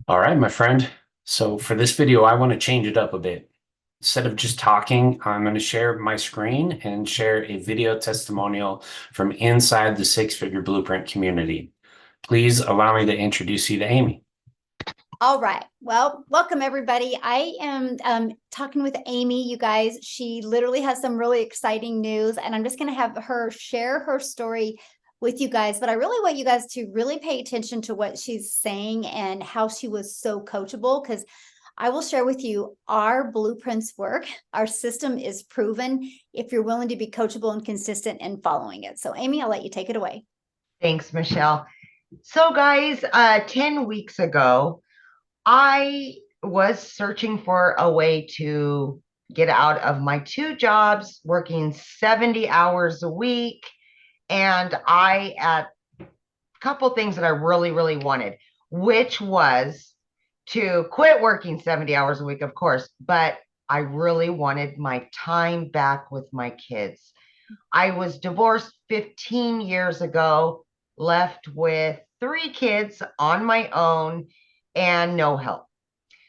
All right, my friend. So for this video, I want to change it up a bit. Instead of just talking, I'm going to share my screen and share a video testimonial from inside the Six-Figure Blueprint community. Please allow me to introduce you to Amy. All right. Well, welcome everybody. I am talking with Amy, you guys. She literally has some really exciting news, and I'm just going to have her share her story with you guys. But I really want you guys to really pay attention to what she's saying and how she was so coachable, because I will share with you our blueprints work. Our system is proven if you're willing to be coachable and consistent in following it. So Amy, I'll let you take it away. Thanks, Michelle. So guys, 10 weeks ago, I was searching for a way to get out of my two jobs, working 70 hours a week. And I had a couple things that I really, really wanted, which was to quit working 70 hours a week, of course, but I really wanted my time back with my kids. I was divorced 15 years ago, left with 3 kids on my own and no help.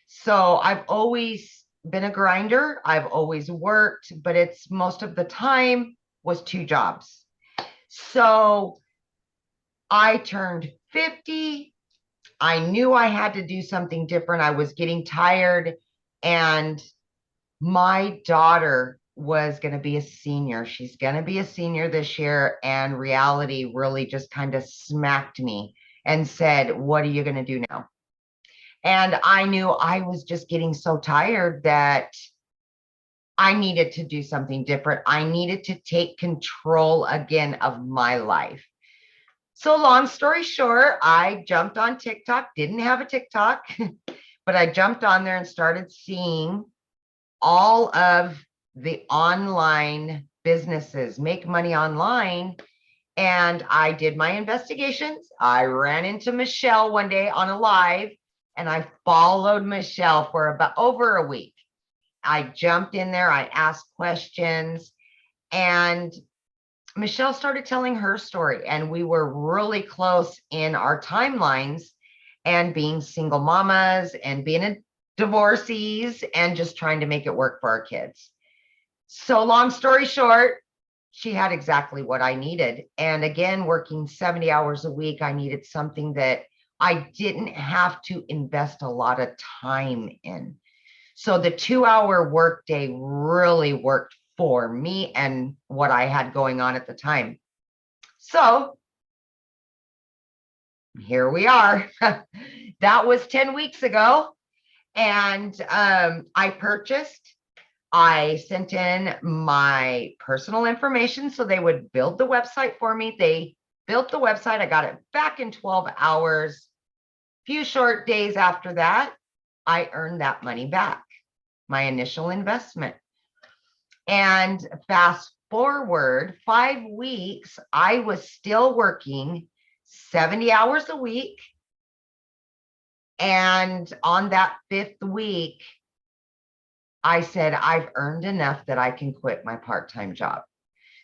So I've always been a grinder. I've always worked, but it's most of the time was 2 jobs. So I turned 50. I knew I had to do something different. I was getting tired, and my daughter was going to be a senior. She's going to be a senior this year. And reality really just kind of smacked me and said, what are you going to do now? And I knew I was just getting so tired that I needed to do something different. I needed to take control again of my life. So long story short, I jumped on TikTok, didn't have a TikTok, but I jumped on there and started seeing all of the online businesses make money online. And I did my investigations. I ran into Michelle one day on a live, and I followed Michelle for about over a week. I jumped in there, I asked questions, and Michelle started telling her story, and we were really close in our timelines and being single mamas and being a divorcees and just trying to make it work for our kids. So long story short, she had exactly what I needed. And again, working 70 hours a week, I needed something that I didn't have to invest a lot of time in. So the 2-hour workday really worked for me and what I had going on at the time. So here we are. That was 10 weeks ago. And I sent in my personal information so they would build the website for me. They built the website. I got it back in 12 hours. Few short days after that, I earned that money back, my initial investment. And fast forward 5 weeks, I was still working 70 hours a week. And on that 5th week, I said, I've earned enough that I can quit my part-time job.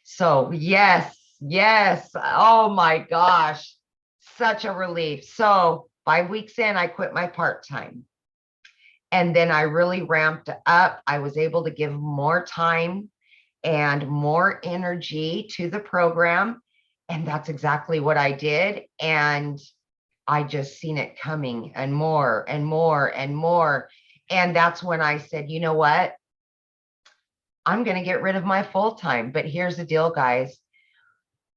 So yes. Oh my gosh, such a relief. So 5 weeks in, I quit my part-time. And then I really ramped up. I was able to give more time and more energy to the program. And that's exactly what I did. And I just seen it coming and more and more and more. And that's when I said, you know what? I'm going to get rid of my full-time. But here's the deal, guys.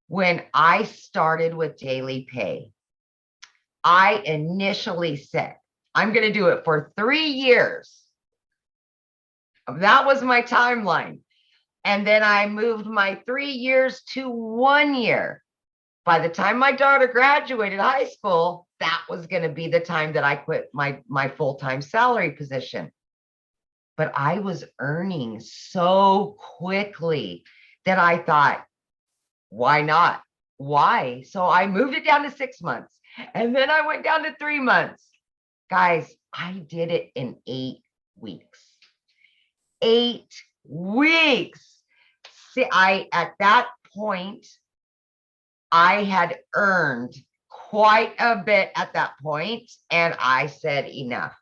When I started with Daily Pay, I initially said, I'm going to do it for 3 years. That was my timeline. And then I moved my 3 years to 1 year. By the time my daughter graduated high school, that was going to be the time that I quit my full-time salary position. But I was earning so quickly that I thought, why not? Why? So I moved it down to 6 months, and then I went down to 3 months. Guys, I did it in 8 weeks. 8 weeks. See, at that point, I had earned quite a bit at that point, and I said enough.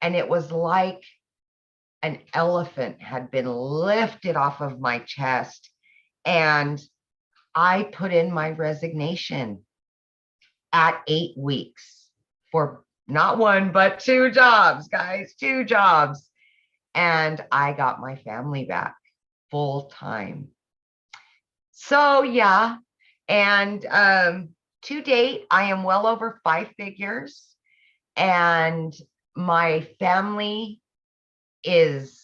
And it was like an elephant had been lifted off of my chest, and I put in my resignation at 8 weeks for not one, but 2 jobs, guys, 2 jobs. And I got my family back full time. So yeah, and to date, I am well over 5 figures, and my family is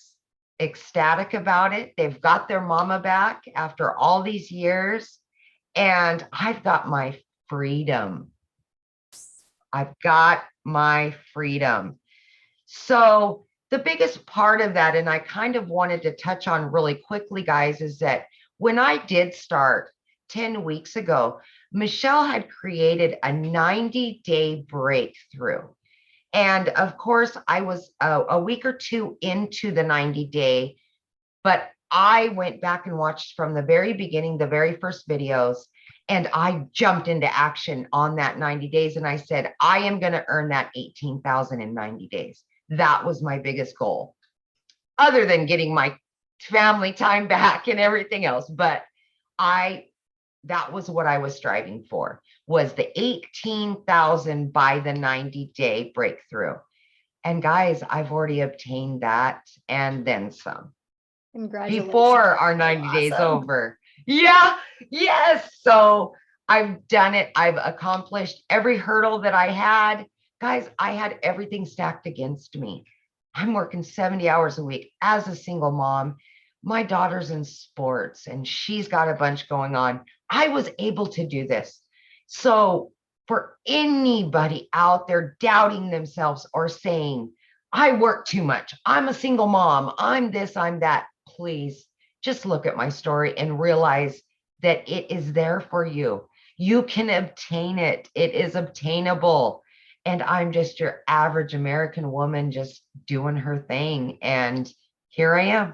ecstatic about it. They've got their mama back after all these years, and I've got my freedom. I've got my freedom. So the biggest part of that, and I kind of wanted to touch on really quickly, guys, is that when I did start 10 weeks ago, Michelle had created a 90-day breakthrough. And of course, I was a week or 2 into the 90-day, but I went back and watched from the very beginning, the very first videos, and I jumped into action on that 90 days. And I said, I am going to earn that 18,000 in 90 days. That was my biggest goal, other than getting my family time back and everything else. But that was what I was striving for, was the 18,000 by the 90-day breakthrough. And guys, I've already obtained that and then some. Congratulations. Before our 90 days over. Yeah, yes. So I've done it. I've accomplished every hurdle that I had. Guys, I had everything stacked against me. I'm working 70 hours a week as a single mom. My daughter's in sports and she's got a bunch going on. I was able to do this. So for anybody out there doubting themselves or saying, I work too much, I'm a single mom, I'm this, I'm that, please just look at my story and realize that it is there for you. You can obtain it. It is obtainable. And I'm just your average American woman just doing her thing. And here I am.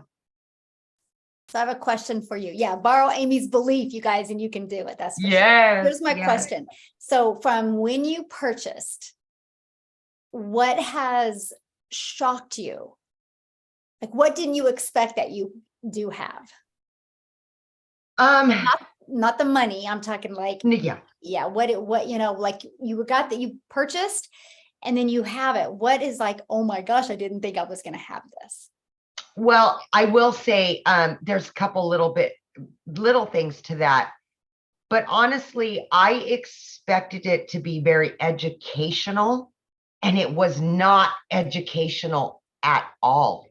So I have a question for you. Yeah, borrow Amy's belief, you guys, and you can do it. That's for sure. Yes. Here's my question. So from when you purchased, what has shocked you? Like, what didn't you expect that you do have? Not the money. I'm talking like, yeah. What, you know, like you got that you purchased and then you have it. What is like, oh my gosh, I didn't think I was going to have this. Well, I will say, there's a couple little things to that, but honestly, I expected it to be very educational, and it was not educational at all.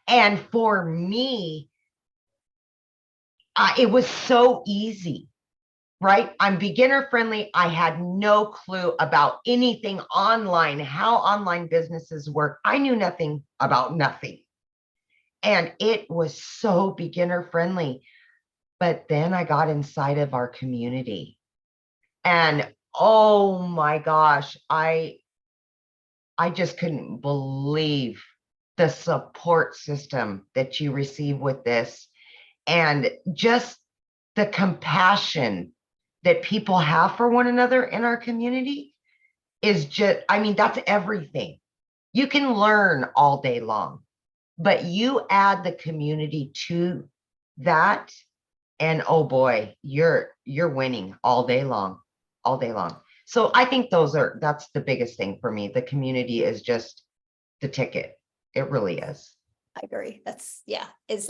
And for me, it was so easy, right? I'm beginner friendly. I had no clue about anything online, how online businesses work. I knew nothing about nothing. And it was so beginner friendly. But then I got inside of our community and oh my gosh, I just couldn't believe the support system that you receive with this, and just the compassion that people have for one another in our community is just, I mean, that's everything. You can learn all day long, but you add the community to that, and oh boy, you're winning all day long, all day long. So I think that's the biggest thing for me. The community is just the ticket. It really is. I agree. That's, yeah, it's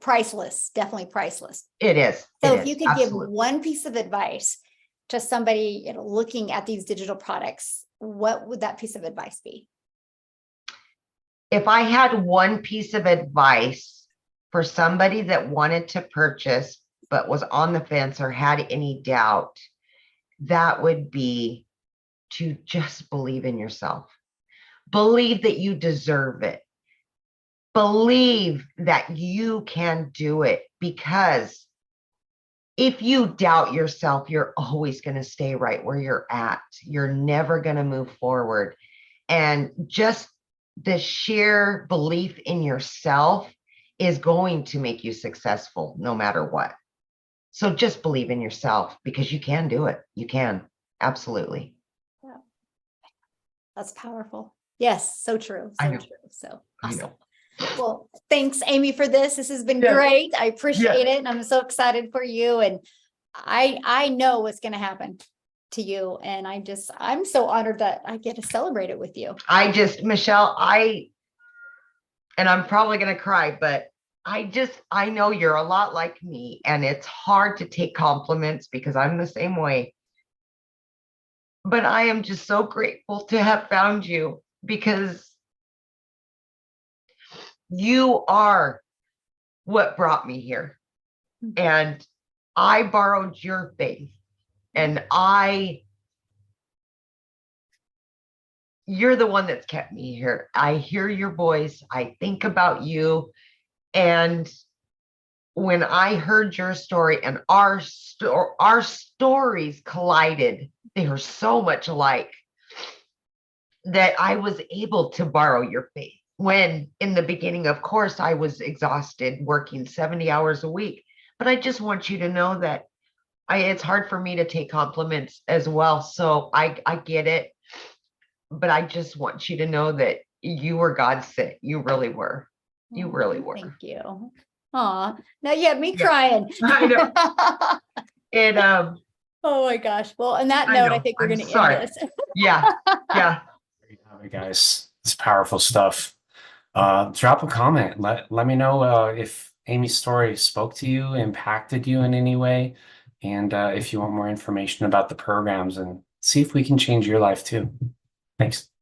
priceless, definitely priceless. It is. So if you could give one piece of advice to somebody, you know, looking at these digital products, what would that piece of advice be? If I had one piece of advice for somebody that wanted to purchase but was on the fence or had any doubt, that would be to just believe in yourself. Believe that you deserve it. Believe that you can do it, because if you doubt yourself, you're always going to stay right where you're at. You're never going to move forward. And just the sheer belief in yourself is going to make you successful no matter what. So just believe in yourself because you can do it. You can. Absolutely. Yeah. That's powerful. Yes, so true. I So know. true. So I awesome. know. Well, thanks, Amy, for this. This has been Yeah. great. I appreciate it. And I'm so excited for you. And I know what's going to happen to you. And I'm so honored that I get to celebrate it with you. Michelle, and I'm probably going to cry, but I know you're a lot like me, and it's hard to take compliments because I'm the same way. But I am just so grateful to have found you because you are what brought me here. And I borrowed your faith, and you're the one that's kept me here. I hear your voice. I think about you. And when I heard your story and our stories collided, they were so much alike that I was able to borrow your faith. When in the beginning, of course, I was exhausted working 70 hours a week. But I just want you to know that it's hard for me to take compliments as well. So I get it. But I just want you to know that you were God's sent. You really were. You really were. Thank you. Aw, now you have me Yeah. crying. I know. And Oh my gosh. Well, on that I note, I know. think we're I'm going to sorry. end this. Yeah. Yeah. There you have it, guys. It's powerful stuff. Drop a comment. Let me know if Amy's story spoke to you, impacted you in any way, and if you want more information about the programs, and see if we can change your life too. Thanks.